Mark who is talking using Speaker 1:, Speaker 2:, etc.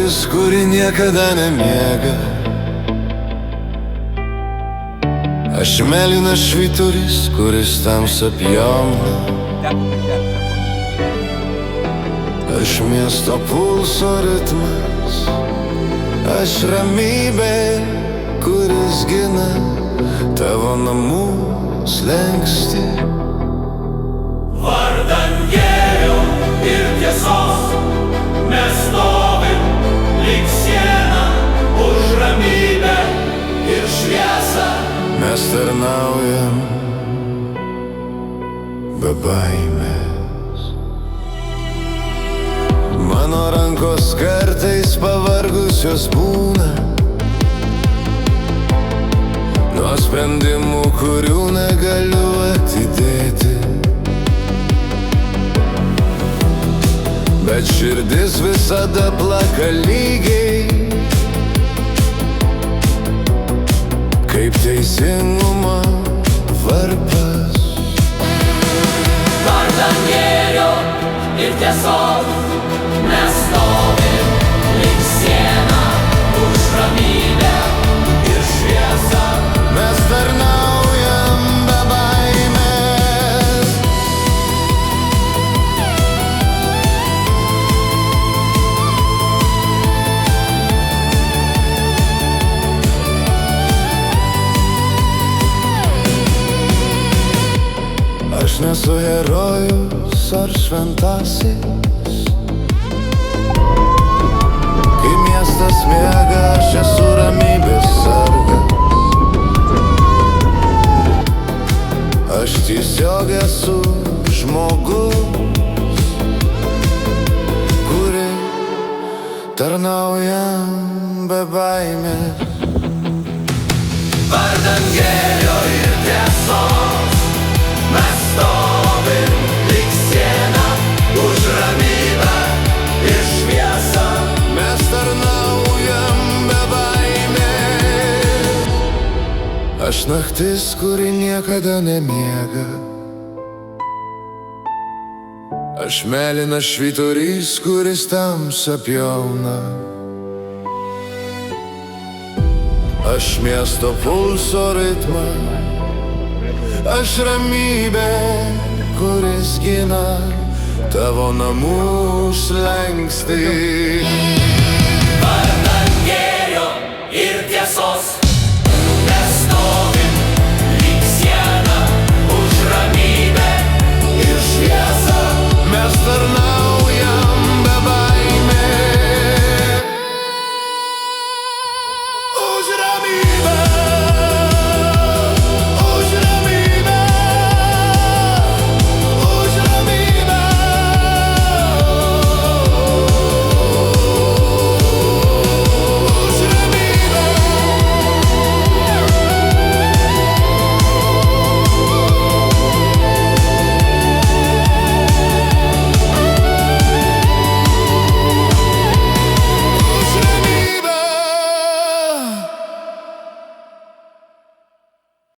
Speaker 1: naktis, kuri niekada nemiega. Aš mėlynas švyturys, kuris tamsą pjauna. Aš miesto pulso ritmas, aš ramybė, kuris gina tavo namų slenkstį.
Speaker 2: Vardan gėrio ir tiesos mes stovim lyg siena už ramybę ir šviesą.
Speaker 1: Mes tarnaujam be baimės. Mano rankos kartais pavargusios būna nuo sprendimų, kurių negaliu atidėti. Bet širdis visada plaka lygiai, kaip teisingumo varpas.
Speaker 2: Vardan gėrio ir tiesos mes stovim lyg siena už ramybę ir šviesą.
Speaker 1: Mes tarnaujam be baimės. Aš nesu herojus ar šventasis. Kai miestas miega, aš esu ramybės sargas. Aš tiesiog esu žmogus, kuri tarnauja be baimės.
Speaker 2: Vardan gėrio ir tiesos mes stovim lyg siena už ramybę ir šviesą.
Speaker 1: Mes tarnaujam be baimės. Aš naktis, kuri niekada nemiega. Aš mėlynas švyturys, kuris tamsą pjauna. Aš miesto pulso ritmas, aš ramybė, kuris gina tavo namų slenkstį.